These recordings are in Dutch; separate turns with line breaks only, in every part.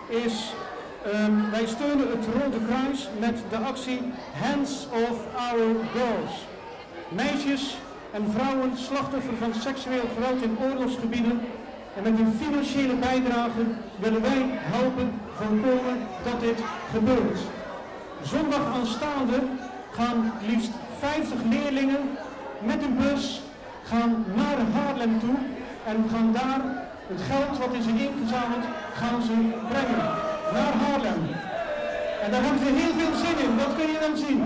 is, wij steunen het Rode Kruis met de actie Hands Off Our Girls. Meisjes en vrouwen slachtoffer van seksueel geweld in oorlogsgebieden. En met een financiële bijdrage willen wij helpen voorkomen dat dit gebeurt. Zondag aanstaande gaan liefst 50 leerlingen met een bus naar Haarlem toe en gaan daar het geld wat is ingezameld, gaan ze brengen naar Haarlem. En daar hebben ze heel veel zin in, dat kun je dan zien.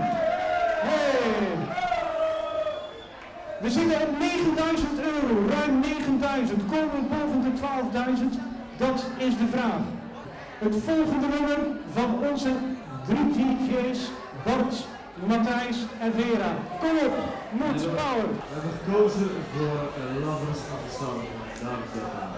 Hey. We zitten op 9.000 euro, ruim 9.000. Komen we boven de 12.000? Dat is de vraag. Het volgende nummer van onze 3 DJ's, Bart, Matthijs en Vera. Kom op, Moed, Power.
We hebben gekozen voor Lovers of the Sun, dames en heren.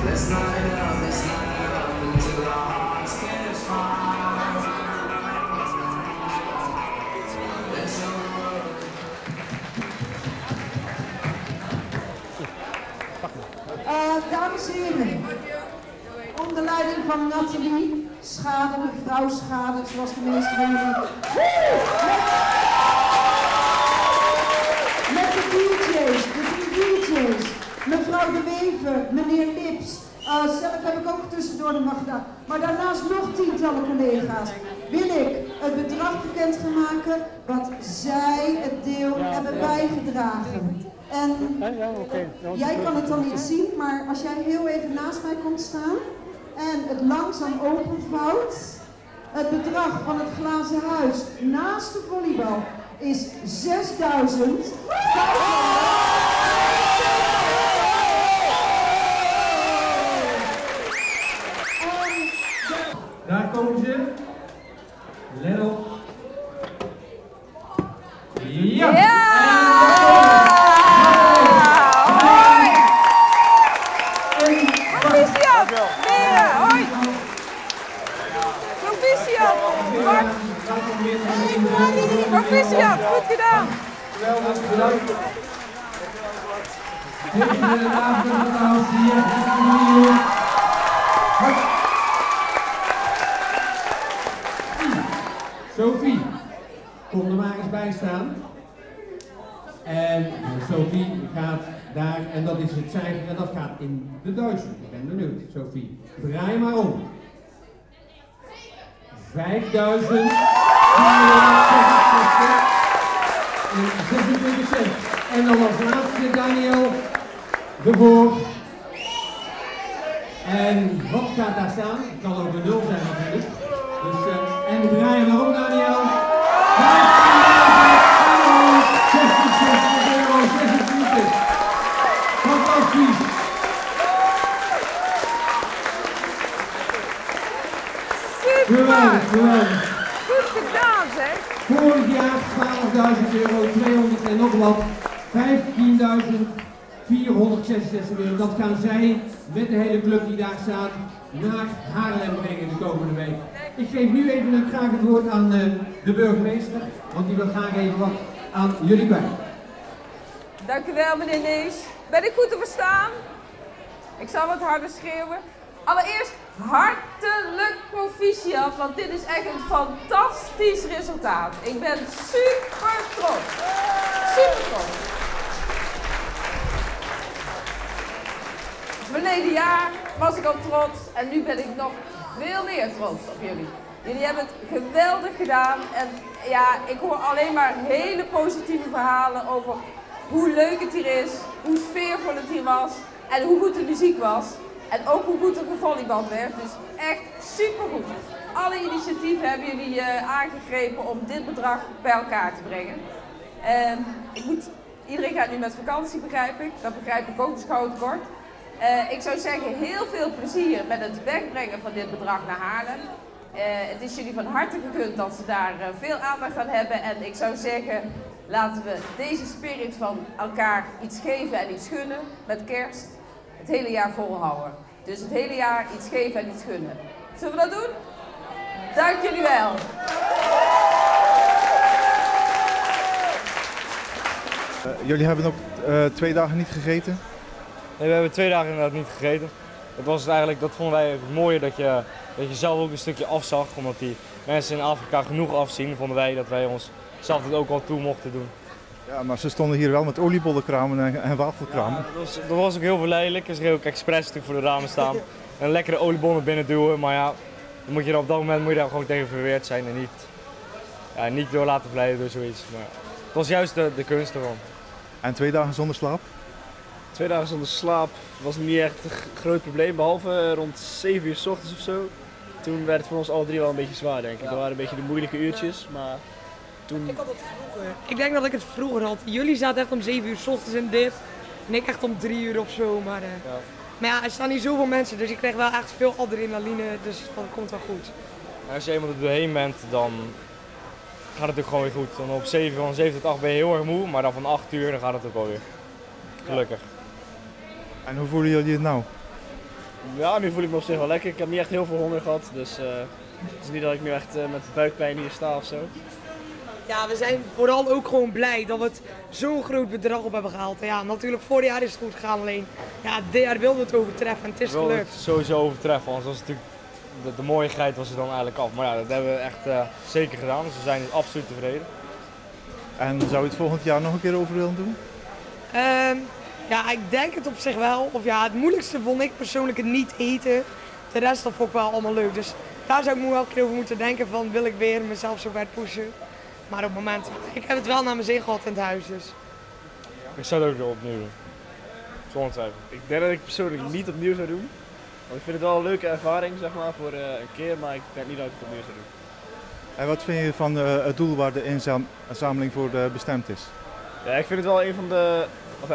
Let's light it up until our hearts catch fire. Let's show the world.
Dames en heren, onder leiding van Nathalie, Schade, mevrouw Schade, zoals de meeste van jullie. Met de DJ's, de 3 DJ's. Mevrouw De Wever, meneer Lips, zelf heb ik ook tussendoor de macht gedaan. Maar daarnaast nog tientallen collega's. Wil ik het bedrag bekend gaan maken wat zij het deel hebben bijgedragen. En jij kan het dan niet zien, maar als jij heel even naast mij komt staan en het langzaam openvouwt, het bedrag van het glazen huis naast de volleybal is 6.000.
Daar komen ze. Let op. Ja!
Hoi! Proficiat! Vera, hoi! Proficiat! Proficiat, goed gedaan!
Geweldig, bedankt. Dit is de laatste applaus hier. Sophie, kom er maar eens bij staan. En Sophie gaat daar, en dat is het cijfer, en dat gaat in de duizend. Ik ben benieuwd, Sophie. Draai maar om. 5.426 cent. En dan als laatste Daniel ervoor. En wat gaat daar staan? Het kan ook een 0 zijn natuurlijk. Dus, en we draaien maar om, Daniel. 16,66 euro, 26. Fantastisch. Geweldig, geweldig.
Goed gedaan, zeg.
Vorig jaar 12.000 euro, 200 en nog wat. 15.466 euro. Dat gaan zij met de hele club die daar staat naar Haarlem brengen de komende week. Ik geef nu even graag het woord aan de burgemeester, want die wil graag even wat aan jullie kwijt.
Dank u wel, meneer Nees. Ben ik goed te verstaan? Ik zal wat harder schreeuwen. Allereerst hartelijk proficiat, want dit is echt een fantastisch resultaat. Ik ben super trots. Super trots. Verleden jaar was ik al trots en nu ben ik nog veel meer trots op jullie. Jullie hebben het geweldig gedaan en ja, ik hoor alleen maar hele positieve verhalen over hoe leuk het hier is, hoe sfeervol het hier was en hoe goed de muziek was. En ook hoe goed er gevolleybald werd, dus echt supergoed. Alle initiatieven hebben jullie aangegrepen om dit bedrag bij elkaar te brengen. Iedereen gaat nu met vakantie, begrijp ik. Dat begrijp ik ook, dus hou het kort. Ik zou zeggen, heel veel plezier met het wegbrengen van dit bedrag naar Haarlem. Het is jullie van harte gegund dat ze daar veel aandacht aan hebben. En ik zou zeggen, laten we deze spirit van elkaar iets geven en iets gunnen met kerst het hele jaar volhouden. Dus het hele jaar iets geven en iets gunnen. Zullen we dat doen? Dank jullie wel.
Jullie hebben ook 2 dagen niet gegeten?
Nee, we hebben 2 dagen inderdaad niet gegeten. Dat vonden wij het mooie dat je zelf ook een stukje afzag, omdat die mensen in Afrika genoeg afzien, vonden wij dat wij ons zelf het ook wel toe mochten doen.
Ja, maar ze stonden hier wel met oliebollenkramen en wafelkramen.
Ja, dat was ook heel verleidelijk. Ze gingen ook expres natuurlijk voor de ramen staan en lekkere oliebollen binnen duwen. Maar ja, dan moet je op dat moment daar gewoon tegen verweerd zijn en niet door laten verleiden door zoiets. Maar het was juist de kunst ervan.
En 2 dagen zonder slaap?
2 dagen zonder slaap was niet echt een groot probleem, behalve rond 7 uur 's ochtends of zo. Toen werd het voor ons alle 3 wel een beetje zwaar, denk ik. Dat waren een beetje de moeilijke uurtjes, maar toen...
Ik had het vroeger. Ik denk dat ik het vroeger had. Jullie zaten echt om 7 uur 's ochtends in dit en ik echt om 3 uur of zo. Maar ja, er staan niet zoveel mensen, dus ik kreeg wel echt veel adrenaline, dus dat komt wel goed.
Als je eenmaal er doorheen bent, dan gaat het ook gewoon weer goed. Dan van 7 tot 8 ben je heel erg moe, maar dan van 8 uur dan gaat het ook wel weer. Gelukkig.
En hoe voelen jullie het nou?
Ja, nu voel ik me op zich wel lekker. Ik heb niet echt heel veel honger gehad, dus het is niet dat ik nu echt met buikpijn hier sta of zo.
Ja, we zijn vooral ook gewoon blij dat we het zo'n groot bedrag op hebben gehaald. En ja, natuurlijk vorig jaar is het goed gegaan, alleen ja, dit jaar wilden we het overtreffen en het is gelukt.
We wilden het sowieso overtreffen, anders was het natuurlijk de mooiigheid was er dan eigenlijk af. Maar ja, dat hebben we echt zeker gedaan, dus we zijn absoluut tevreden.
En zou je het volgend jaar nog een keer over willen doen?
Ja, ik denk het op zich wel. Of ja, het moeilijkste vond ik persoonlijk het niet eten. De rest dat vond ik wel allemaal leuk. Dus daar zou ik wel een keer over moeten denken van wil ik weer mezelf zo ver pushen. Maar op het moment, ik heb het wel naar mijn zin gehad in het huis dus.
Ik zou het ook weer opnieuw doen. Zonder twijfel.
Ik denk dat ik persoonlijk niet opnieuw zou doen. Want ik vind het wel een leuke ervaring zeg maar, voor een keer, maar ik denk niet dat ik het opnieuw zou doen.
En wat vind je van het doel waar de inzameling voor bestemd is?
Ja, ik vind het wel een van de...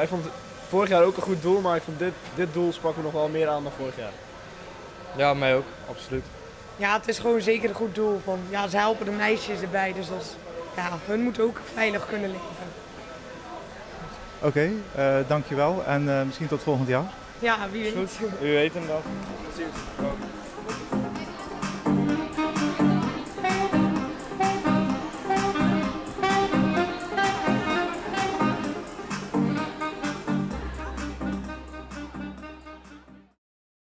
ik vond het vorig jaar ook een goed doel, maar ik vond dit doel sprak me nog wel meer aan dan vorig jaar.
Ja, mij ook, absoluut.
Ja, het is gewoon zeker een goed doel. Van, ja, ze helpen de meisjes erbij, dus dat is, ja, hun moeten ook veilig kunnen leven.
Oké, dankjewel en misschien tot volgend jaar.
Ja, wie weet.
Goed, wie weet inderdaad.
Tot ziens.